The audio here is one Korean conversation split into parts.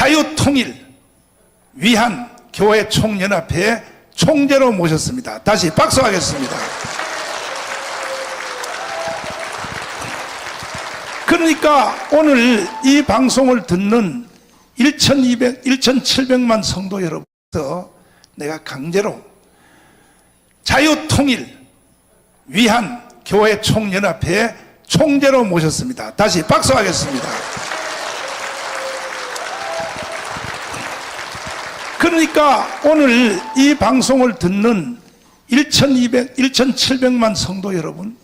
자유통일 위한 교회 총연합회의 총재로 모셨습니다. 다시 박수하겠습니다. 그러니까 오늘 이 방송을 듣는 1,700만 성도 여러분께서 내가 강제로 자유통일 위한 교회 총연합회의 총재로 모셨습니다. 다시 박수하겠습니다. 그러니까 오늘 이 방송을 듣는 1,700만 성도 여러분,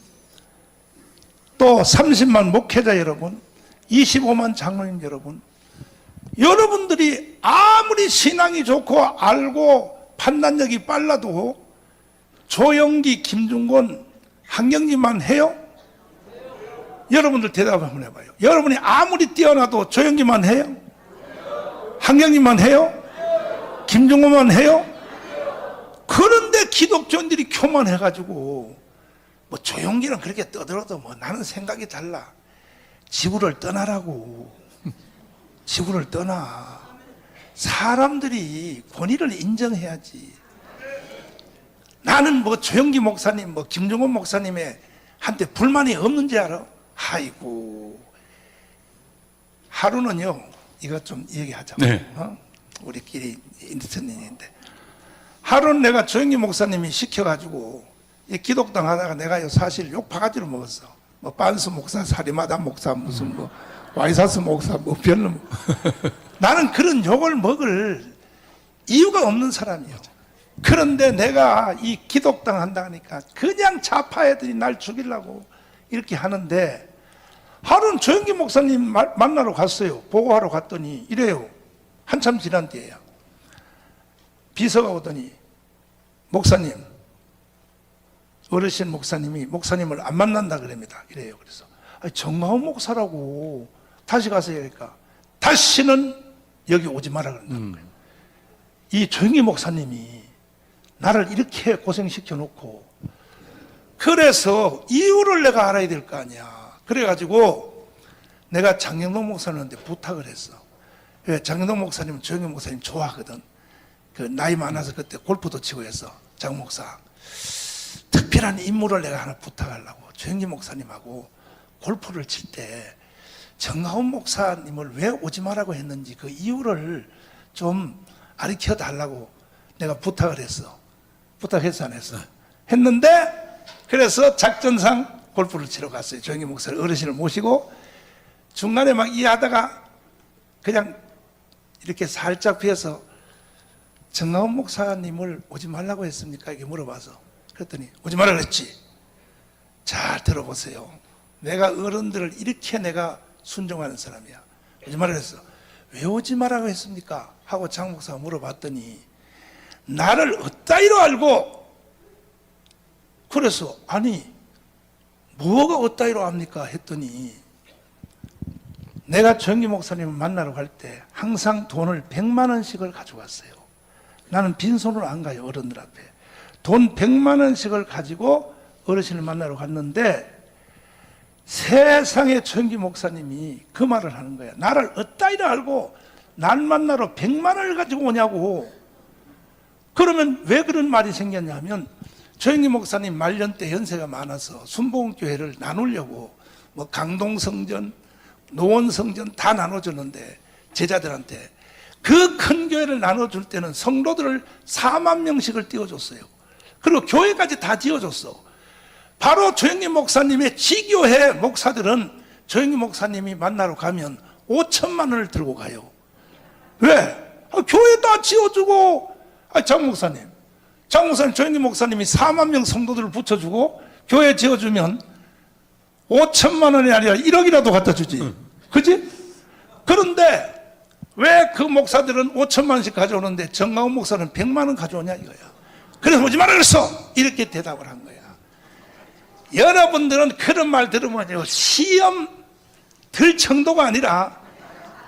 또 30만 목회자 여러분, 25만 장로님 여러분, 여러분들이 아무리 신앙이 좋고 알고 판단력이 빨라도 조영기, 김중곤, 한경님만 해요? 여러분들 대답 한번 해봐요. 여러분이 아무리 뛰어나도 조영기만 해요? 한경님만 해요? 김중곤만 해요? 그런데 기독교인들이 교만해가지고 뭐 조영기는 그렇게 떠들어도 뭐 나는 생각이 달라. 지구를 떠나라고. 지구를 떠나. 사람들이 권위를 인정해야지. 나는 뭐 조영기 목사님, 뭐 김중곤 목사님의 한테 불만이 없는지 알아? 아이고. 하루는요, 이거 좀 얘기하자고. 네. 우리끼리 인터넷인데. 하루는 내가 조영기 목사님이 시켜가지고 이 기독당 하다가 내가 사실 욕 바가지로 먹었어. 뭐 빤스 목사, 사리마다 목사, 무슨 뭐 와이사스 목사, 뭐 별로. 나는 그런 욕을 먹을 이유가 없는 사람이요. 그런데 내가 이 기독당 한다 하니까 그냥 좌파 애들이 날 죽이려고 이렇게 하는데, 하루는 조영기 목사님 만나러 갔어요. 보고하러 갔더니 이래요. 한참 지난 뒤에요. 비서가 오더니, 목사님, 어르신 목사님이 목사님을 안 만난다 그럽니다. 이래요. 그래서 정가훈 목사라고 다시 가서 얘기하니까 다시는 여기 오지 마라 그런다는 거예요. 이 조영기 목사님이 나를 이렇게 고생시켜 놓고, 그래서 이유를 내가 알아야 될 거 아니야. 그래가지고 내가 장영동 목사님한테 부탁을 했어. 왜? 장영동 목사님은 조영기 목사님 좋아하거든. 그 나이 많아서 그때 골프도 치고 해서, 장 목사, 특별한 임무를 내가 하나 부탁하려고. 조영기 목사님하고 골프를 칠 때 정가훈 목사님을 왜 오지 말라고 했는지 그 이유를 좀 가르쳐 달라고 내가 부탁을 했어. 부탁했어, 안 했어? 했는데, 그래서 작전상 골프를 치러 갔어요. 조영기 목사님 어르신을 모시고 중간에 막 이해하다가 그냥 이렇게 살짝 피해서 정가훈 목사님을 오지 말라고 했습니까? 이렇게 물어봐서. 그랬더니 오지 말라 그랬지. 잘 들어보세요. 내가 어른들을 이렇게 내가 순종하는 사람이야. 오지 말라 그랬어. 왜 오지 말라고 했습니까? 하고 장 목사가 물어봤더니 나를 어따위로 알고, 그래서 아니 뭐가 어따위로 압니까? 했더니 내가 조영기 목사님을 만나러 갈 때 항상 돈을 100만 원씩을 가져갔어요. 나는 빈손으로 안 가요. 어른들 앞에 돈 100만 원씩을 가지고 어르신을 만나러 갔는데, 세상에 조영기 목사님이 그 말을 하는 거야. 나를 어따위로 알고 날 만나러 100만 원을 가지고 오냐고. 그러면 왜 그런 말이 생겼냐면, 조영기 목사님 말년 때 연세가 많아서 순복음교회를 나누려고 뭐 강동성전, 노원성전 다 나눠줬는데, 제자들한테 그 큰 교회를 나눠줄 때는 성도들을 4만 명씩을 띄워줬어요. 그리고 교회까지 다 지어줬어. 바로 조영기 목사님의 지교회 목사들은 조영기 목사님이 만나러 가면 5천만 원을 들고 가요. 왜? 교회 다 지어주고. 장 목사님 조영기 목사님이 4만 명 성도들을 붙여주고 교회 지어주면 5천만 원이 아니라 1억이라도 갖다 주지. 그지? 그런데 왜 그 목사들은 5천만 원씩 가져오는데 정가훈 목사는 100만 원 가져오냐 이거야. 그래서 오지 말라 그랬어. 이렇게 대답을 한 거야. 여러분들은 그런 말 들으면요, 시험 들 정도가 아니라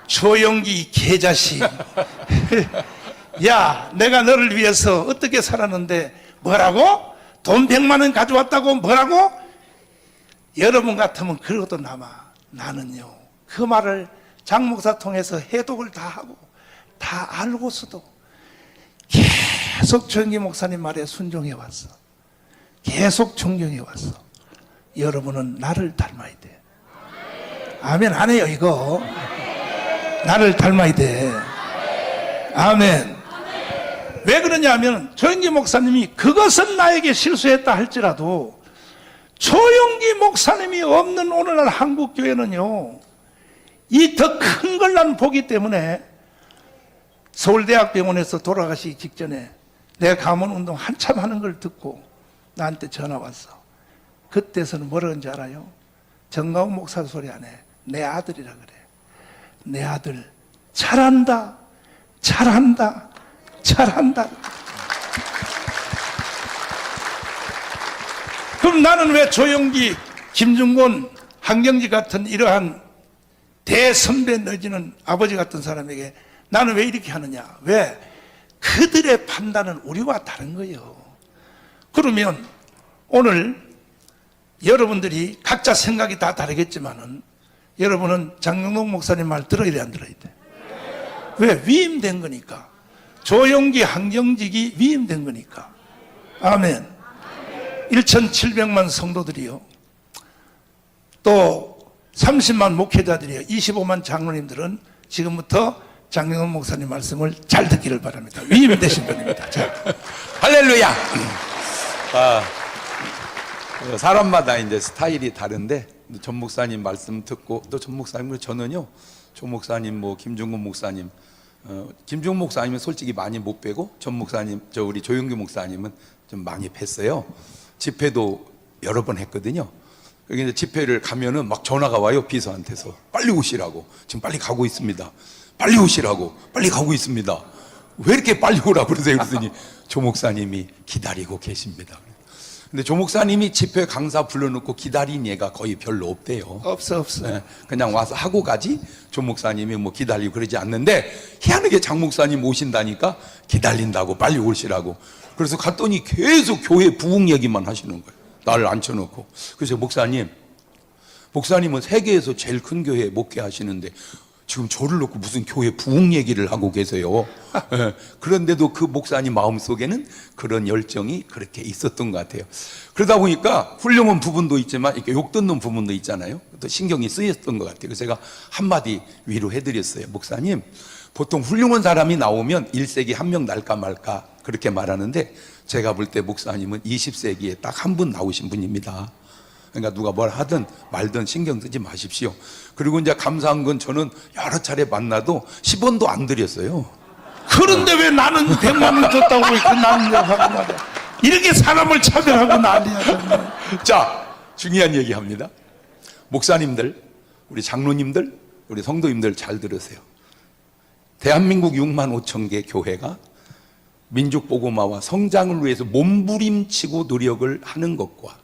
조영기 개자식. 야, 내가 너를 위해서 어떻게 살았는데 뭐라고? 돈 100만 원 가져왔다고 뭐라고? 여러분 같으면 그러고도 남아. 나는요, 그 말을 장 목사 통해서 해독을 다 하고 다 알고서도 계속 조영기 목사님 말에 순종해 왔어. 계속 존경해 왔어. 여러분은 나를 닮아야 돼. 아멘 안 해요 이거. 나를 닮아야 돼. 아멘. 왜 그러냐면 조영기 목사님이 그것은 나에게 실수했다 할지라도 조영기 목사님이 없는 오늘날 한국교회는요, 이 더 큰 걸 난 보기 때문에 서울대학병원에서 돌아가시기 직전에 내가 감원운동 한참 하는 걸 듣고 나한테 전화 왔어. 그때서는 뭐라 그런지 알아요? 정가훈 목사 소리 안 해. 내 아들이라 그래. 내 아들 잘한다, 잘한다, 잘한다. 그럼 나는 왜 조영기, 김중곤, 한경지 같은 이러한 대선배 내지는 아버지 같은 사람에게 나는 왜 이렇게 하느냐? 왜? 그들의 판단은 우리와 다른 거예요. 그러면 오늘 여러분들이 각자 생각이 다 다르겠지만은 여러분은 장영동 목사님 말 들어야 돼, 안 들어야 돼? 왜? 위임된 거니까. 조영기, 한경직이 위임된 거니까. 아멘. 1,700만 성도들이요. 또 30만 목회자들이요. 25만 장로님들은 지금부터 장영동 목사님 말씀을 잘 듣기를 바랍니다. 위임되신 분입니다. 자. 할렐루야. 사람마다 이제 스타일이 다른데 전 목사님 말씀 듣고 또 전 목사님 저는요, 조 목사님 뭐 김중곤 목사님, 김중곤 목사님은 솔직히 많이 못 뵈고 전 목사님 우리 조영기 목사님은 좀 많이 뵀어요. 집회도 여러 번 했거든요. 여기 이제 집회를 가면은 막 전화가 와요, 비서한테서. 빨리 오시라고. 지금 빨리 가고 있습니다. 빨리 오시라고. 빨리 가고 있습니다. 왜 이렇게 빨리 오라고 그러세요? 그랬더니 조 목사님이 기다리고 계십니다. 근데 조 목사님이 집회 강사 불러놓고 기다린 예가 거의 별로 없대요. 없어. 네, 그냥 와서 하고 가지 조 목사님이 뭐 기다리고 그러지 않는데, 희한하게 장 목사님 오신다니까 기다린다고 빨리 오시라고. 그래서 갔더니 계속 교회 부흥 얘기만 하시는 거예요. 나를 앉혀놓고. 그래서 목사님은 세계에서 제일 큰 교회에 목회하시는데 지금 저를 놓고 무슨 교회 부흥 얘기를 하고 계세요. 네, 그런데도 그 목사님 마음속에는 그런 열정이 그렇게 있었던 것 같아요. 그러다 보니까 훌륭한 부분도 있지만 이렇게 욕 듣는 부분도 있잖아요. 또 신경이 쓰였던 것 같아요. 그래서 제가 한마디 위로해드렸어요. 목사님, 보통 훌륭한 사람이 나오면 1세기 한 명 날까 말까 그렇게 말하는데, 제가 볼 때 목사님은 20세기에 딱 한 분 나오신 분입니다. 그러니까 누가 뭘 하든 말든 신경 쓰지 마십시오. 그리고 이제 감사한 건 저는 여러 차례 만나도 10원도 안 드렸어요. 그런데 왜 나는 100만 원 줬다고 이렇게 나는 하고 말이야. 이렇게 사람을 차별하고 난리야. 정말. 자, 중요한 얘기 합니다. 목사님들, 우리 장로님들, 우리 성도님들 잘 들으세요. 대한민국 6만 5천 개 교회가 민족 복음화와 성장을 위해서 몸부림치고 노력을 하는 것과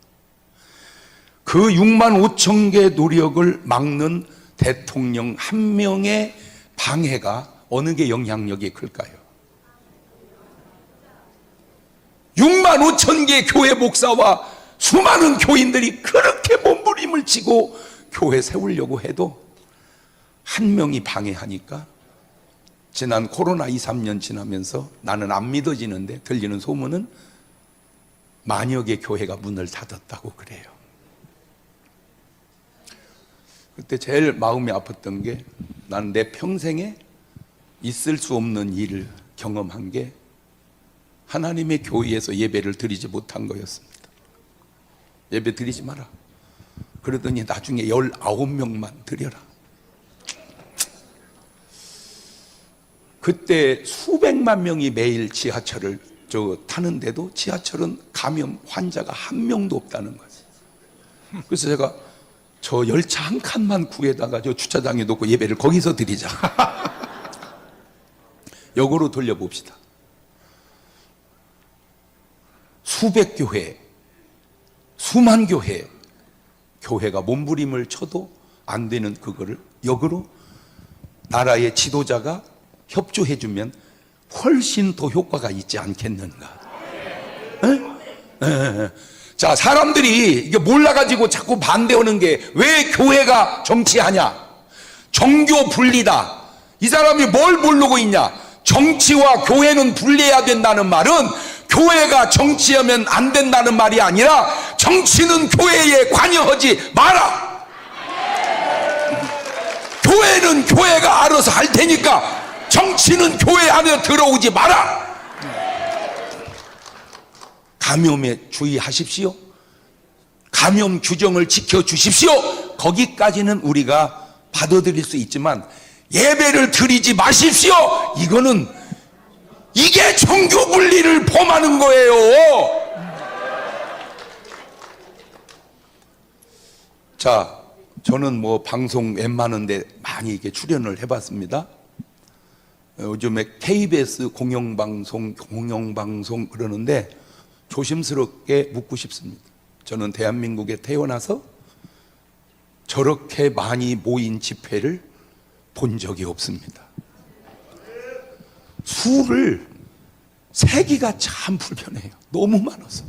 그 6만 5천 개의 노력을 막는 대통령 한 명의 방해가 어느 게 영향력이 클까요? 6만 5천 개의 교회 목사와 수많은 교인들이 그렇게 몸부림을 치고 교회 세우려고 해도 한 명이 방해하니까 지난 코로나 2, 3년 지나면서 나는 안 믿어지는데 들리는 소문은 만여 개 교회가 문을 닫았다고 그래요. 그때 제일 마음이 아팠던 게, 나는 내 평생에 있을 수 없는 일을 경험한 게 하나님의 교회에서 예배를 드리지 못한 거였습니다. 예배 드리지 마라. 그러더니 나중에 19명만 드려라. 그때 수백만 명이 매일 지하철을 타는데도 지하철은 감염 환자가 한 명도 없다는 거지. 그래서 제가 저 열차 한 칸만 구해다가 저 주차장에 놓고 예배를 거기서 드리자. 역으로 돌려봅시다. 수백 교회, 수만 교회, 교회가 몸부림을 쳐도 안 되는 그거를 역으로 나라의 지도자가 협조해주면 훨씬 더 효과가 있지 않겠는가. 자, 사람들이 이게 몰라가지고 자꾸 반대하는 게, 왜 교회가 정치하냐? 정교 분리다. 이 사람이 뭘 모르고 있냐? 정치와 교회는 분리해야 된다는 말은 교회가 정치하면 안 된다는 말이 아니라 정치는 교회에 관여하지 마라. 교회는 교회가 알아서 할 테니까 정치는 교회 안에 들어오지 마라. 감염에 주의하십시오. 감염 규정을 지켜주십시오. 거기까지는 우리가 받아들일 수 있지만 예배를 드리지 마십시오. 이게 종교 분리를 범하는 거예요. 자, 저는 뭐 방송 웬만한데 많이 이렇게 출연을 해봤습니다. 요즘에 KBS 공영방송 그러는데 조심스럽게 묻고 싶습니다. 저는 대한민국에 태어나서 저렇게 많이 모인 집회를 본 적이 없습니다. 수를 세기가 참 불편해요. 너무 많아서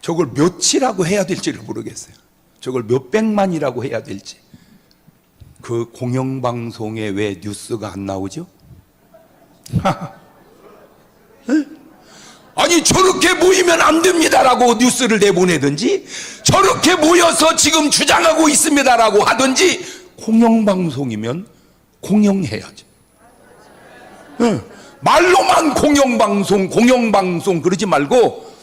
저걸 몇이라고 해야 될지를 모르겠어요. 저걸 몇백만이라고 해야 될지. 그 공영방송에 왜 뉴스가 안 나오죠? 아니 저렇게 모이면 안 됩니다라고 뉴스를 내보내든지 저렇게 모여서 지금 주장하고 있습니다라고 하든지 공영방송이면 공영해야죠. 말로만 공영방송 그러지 말고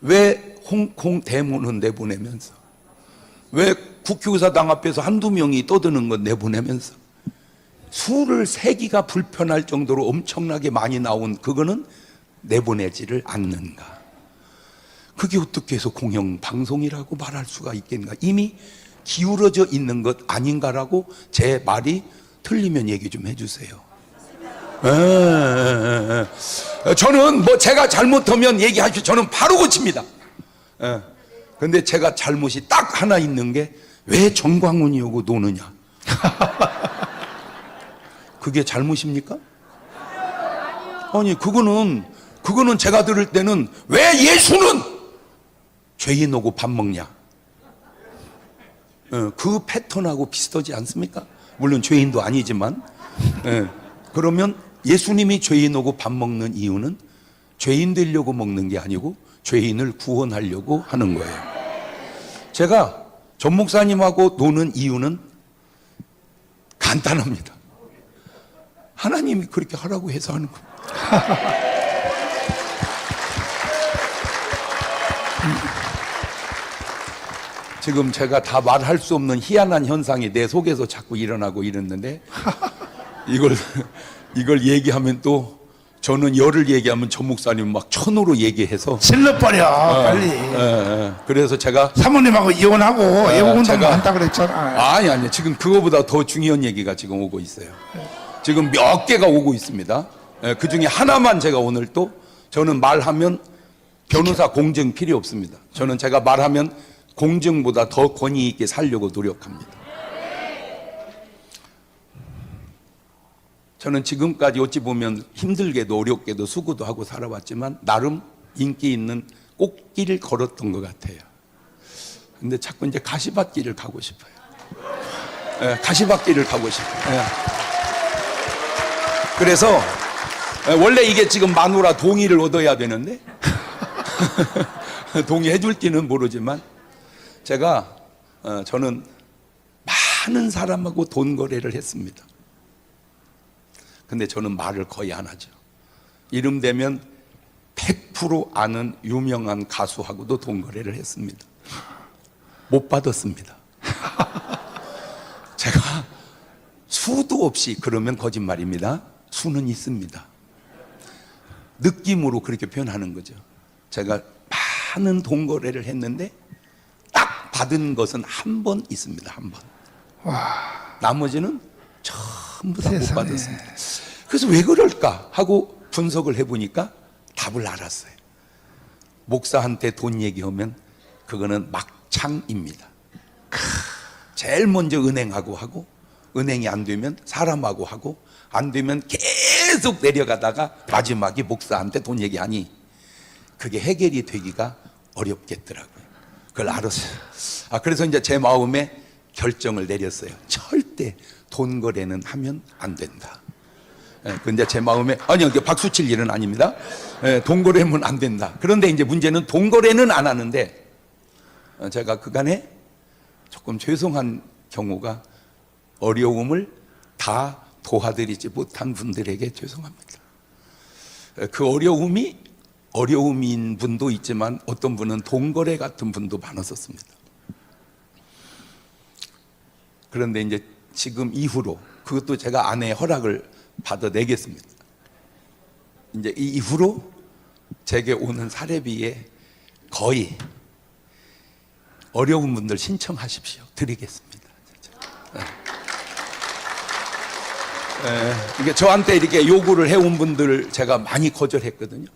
왜 홍콩 대문은 내보내면서 왜 국회의사당 앞에서 한두 명이 떠드는 건 내보내면서 수를 세기가 불편할 정도로 엄청나게 많이 나온 그거는 내보내지를 않는가. 그게 어떻게 해서 공영방송이라고 말할 수가 있겠는가. 이미 기울어져 있는 것 아닌가라고 제 말이 틀리면 얘기 좀 해주세요. 저는 뭐 제가 잘못하면 얘기하시오. 저는 바로 고칩니다. 근데 제가 잘못이 딱 하나 있는 게 왜 정광훈이 오고 노느냐. 그게 잘못입니까? 아니 그거는 제가 들을 때는 왜 예수는 죄인 오고 밥 먹냐. 그 패턴하고 비슷하지 않습니까? 물론 죄인도 아니지만. 그러면 예수님이 죄인 오고 밥 먹는 이유는 죄인 되려고 먹는 게 아니고 죄인을 구원하려고 하는 거예요. 제가 전 목사님하고 노는 이유는 간단합니다. 하나님이 그렇게 하라고 해서 하는 거예요. 지금 제가 다 말할 수 없는 희한한 현상이 내 속에서 자꾸 일어나고 이랬는데 이걸 얘기하면 또 저는 열을 얘기하면 전 목사님 막 천으로 얘기해서 질러버려 빨리. 그래서 제가 사모님하고 이혼하고 애국운동 한다 그랬잖아. 아니 지금 그거보다 더 중요한 얘기가 지금 오고 있어요. 지금 몇 개가 오고 있습니다. 그 중에 하나만 제가 오늘 또 저는 말하면 변호사 공증 필요 없습니다. 저는 제가 말하면 공증보다 더 권위 있게 살려고 노력합니다. 저는 지금까지 어찌 보면 힘들게도 어렵게도 수고도 하고 살아왔지만 나름 인기 있는 꽃길을 걸었던 것 같아요. 근데 자꾸 이제 가시밭길을 가고 싶어요. 가시밭길을 가고 싶어요. 그래서 원래 이게 지금 마누라 동의를 얻어야 되는데 동의해 줄지는 모르지만 제가 저는 많은 사람하고 돈 거래를 했습니다. 근데 저는 말을 거의 안 하죠. 이름 되면 100% 아는 유명한 가수하고도 돈 거래를 했습니다. 못 받았습니다. 제가 수도 없이 그러면 거짓말입니다. 수는 있습니다. 느낌으로 그렇게 표현하는 거죠. 제가 많은 돈 거래를 했는데 딱 받은 것은 한 번 있습니다. 한 번. 나머지는 전부 다 못 받았습니다. 그래서 왜 그럴까 하고 분석을 해보니까 답을 알았어요. 목사한테 돈 얘기하면 그거는 막창입니다. 제일 먼저 은행하고 하고 은행이 안 되면 사람하고 하고 안 되면 계속 내려가다가 마지막에 목사한테 돈 얘기하니 그게 해결이 되기가 어렵겠더라고요. 그걸 알았어요. 그래서 이제 제 마음에 결정을 내렸어요. 절대 돈 거래는 하면 안 된다. 근데 제 마음에 아니요, 이게 박수 칠 일은 아닙니다. 동거래면 안 된다. 그런데 이제 문제는 동거래는 안 하는데 제가 그간에 조금 죄송한 경우가 어려움을 다 도와드리지 못한 분들에게 죄송합니다. 그 어려움인 분도 있지만 어떤 분은 동거래 같은 분도 많았었습니다. 그런데 이제 지금 이후로 그것도 제가 아내의 허락을 받아내겠습니다. 이제 이 이후로 제게 오는 사례비에 거의 어려운 분들 신청하십시오. 드리겠습니다. 이게 저한테 이렇게 요구를 해온 분들을 제가 많이 거절했거든요.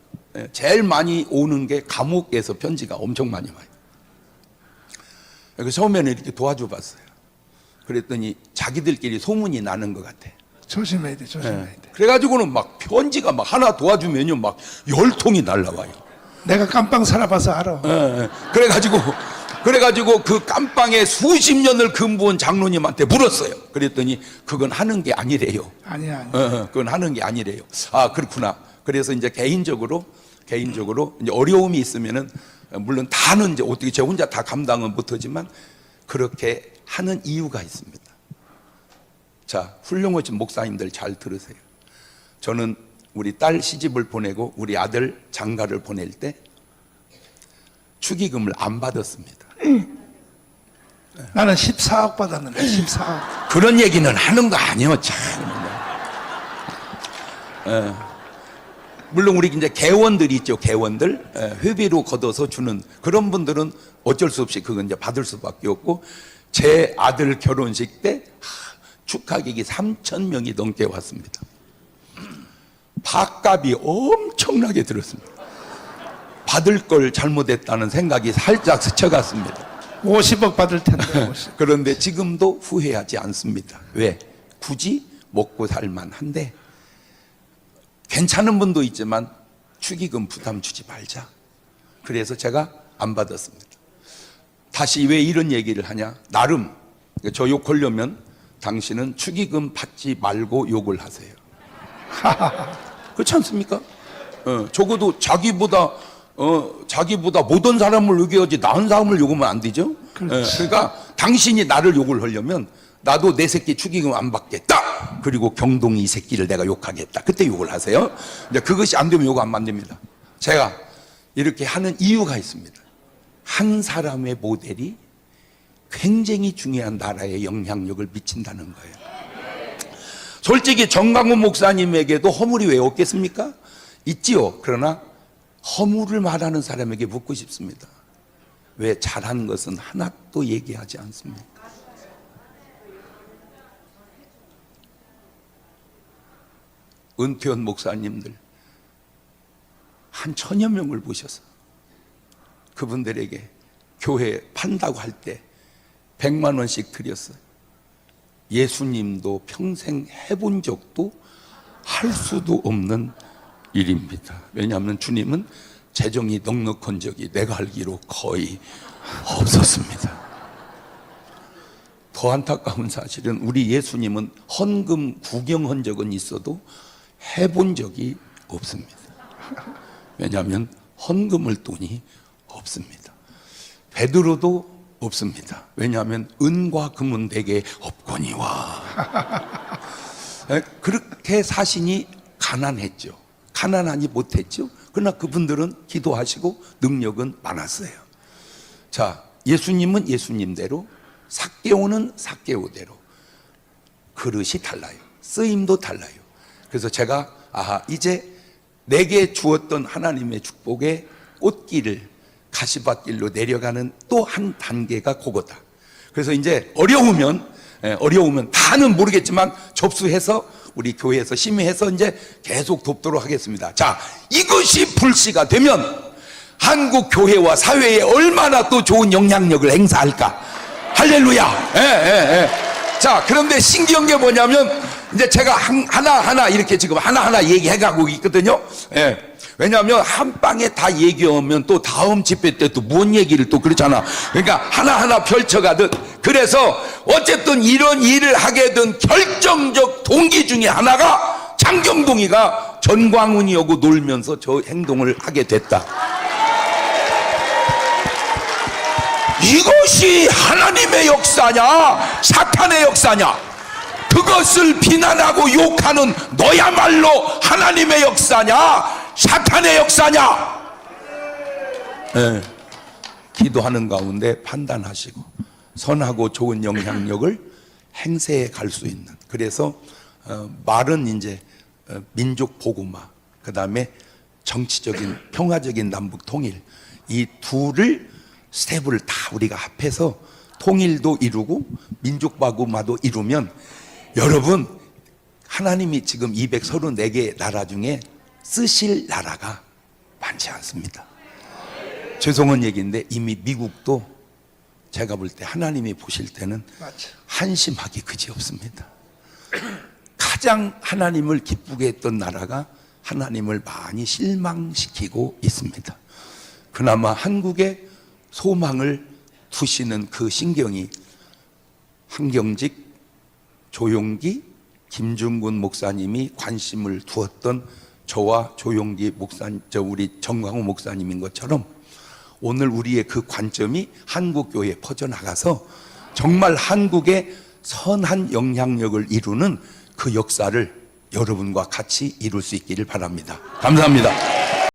제일 많이 오는 게 감옥에서 편지가 엄청 많이 와요. 그래서 처음에는 이렇게 도와줘 봤어요. 그랬더니 자기들끼리 소문이 나는 것 같아. 조심해야 돼, 조심해야 돼. 그래가지고는 막 편지가 막 하나 도와주면요 막 10통이 날라와요. 내가 깜빵 살아봐서 알아. 그래가지고 그 깜빵에 수십 년을 근무한 장로님한테 물었어요. 그랬더니 그건 하는 게 아니래요. 아니야. 그건 하는 게 아니래요. 아, 그렇구나. 그래서 이제 개인적으로 이제 어려움이 있으면은 물론 다는 이제 어떻게 제 혼자 다 감당은 못하지만 그렇게 하는 이유가 있습니다. 자, 훌륭하신 목사님들 잘 들으세요. 저는 우리 딸 시집을 보내고 우리 아들 장가를 보낼 때 축의금을 안 받았습니다. 나는 14억 받았는데 14억. 그런 얘기는 하는 거 아니에요, 참. 물론 우리 이제 개원들이 있죠, 개원들. 회비로 걷어서 주는 그런 분들은 어쩔 수 없이 그건 이제 받을 수밖에 없고, 제 아들 결혼식 때 축하객이 3,000명이 넘게 왔습니다. 밥값이 엄청나게 들었습니다. 받을 걸 잘못했다는 생각이 살짝 스쳐갔습니다. 50억 받을 텐데. 50. 그런데 지금도 후회하지 않습니다. 왜? 굳이 먹고 살만한데 괜찮은 분도 있지만 축의금 부담 주지 말자. 그래서 제가 안 받았습니다. 다시 왜 이런 얘기를 하냐? 나름 저 욕하려면 당신은 축의금 받지 말고 욕을 하세요. 그렇지 않습니까? 적어도 자기보다 못한 사람을 욕해야지 나은 사람을 욕하면 안 되죠? 그러니까 당신이 나를 욕을 하려면 나도 내 새끼 축의금 안 받겠다. 그리고 경동이 이 새끼를 내가 욕하겠다. 그때 욕을 하세요. 근데 그것이 안 되면 욕 안 만듭니다. 제가 이렇게 하는 이유가 있습니다. 한 사람의 모델이 굉장히 중요한 나라에 영향력을 미친다는 거예요. 솔직히 정강훈 목사님에게도 허물이 왜 없겠습니까? 있지요. 그러나 허물을 말하는 사람에게 묻고 싶습니다. 왜 잘한 것은 하나도 얘기하지 않습니까? 은퇴한 목사님들 한 1,000여 명을 모셔서 그분들에게 교회 판다고 할 때 100만 원씩 드렸어요. 예수님도 평생 해본 적도 할 수도 없는 일입니다. 왜냐하면 주님은 재정이 넉넉한 적이 내가 알기로 거의 없었습니다. 더 안타까운 사실은 우리 예수님은 헌금 구경한 적은 있어도 해본 적이 없습니다. 왜냐하면 헌금을 돈이 없습니다. 베드로도 없습니다. 왜냐하면 은과 금은 내게 없거니와. 그렇게 사신이 가난했죠. 가난하니 못했죠. 그러나 그분들은 기도하시고 능력은 많았어요. 자, 예수님은 예수님대로, 삭개오는 삭개오대로 그릇이 달라요. 쓰임도 달라요. 그래서 제가 이제 내게 주었던 하나님의 축복의 꽃길을 가시밭길로 내려가는 또 한 단계가 그거다. 그래서 이제 어려우면 다는 모르겠지만 접수해서 우리 교회에서 심의해서 이제 계속 돕도록 하겠습니다. 자, 이것이 불씨가 되면 한국 교회와 사회에 얼마나 또 좋은 영향력을 행사할까. 할렐루야. 자, 그런데 신기한 게 뭐냐면 이제 제가 하나하나 이렇게 지금 하나하나 얘기해가고 있거든요. 왜냐하면 한 방에 다 얘기하면 또 다음 집회 때 또 뭔 얘기를 또 그렇잖아. 그러니까 하나하나 펼쳐가듯. 그래서 어쨌든 이런 일을 하게 된 결정적 동기 중에 하나가 장경동이가 전광훈이하고 놀면서 저 행동을 하게 됐다. 이것이 하나님의 역사냐 사탄의 역사냐? 그것을 비난하고 욕하는 너야말로 하나님의 역사냐 사탄의 역사냐? 네. 기도하는 가운데 판단하시고 선하고 좋은 영향력을 행세해 갈 수 있는, 그래서 말은 이제 민족 보고마, 그 다음에 정치적인 평화적인 남북 통일, 이 둘을 스텝을 다 우리가 합해서 통일도 이루고 민족 보고마도 이루면, 여러분 하나님이 지금 234개 나라 중에 쓰실 나라가 많지 않습니다. 죄송한 얘기인데 이미 미국도 제가 볼 때 하나님이 보실 때는 맞죠. 한심하기 그지없습니다. 가장 하나님을 기쁘게 했던 나라가 하나님을 많이 실망시키고 있습니다. 그나마 한국에 소망을 두시는 그 신경이 한경직, 조용기, 김중근 목사님이 관심을 두었던 저와 조용기 목사님, 우리 정광호 목사님인 것처럼 오늘 우리의 그 관점이 한국교회에 퍼져나가서 정말 한국에 선한 영향력을 이루는 그 역사를 여러분과 같이 이룰 수 있기를 바랍니다. 감사합니다.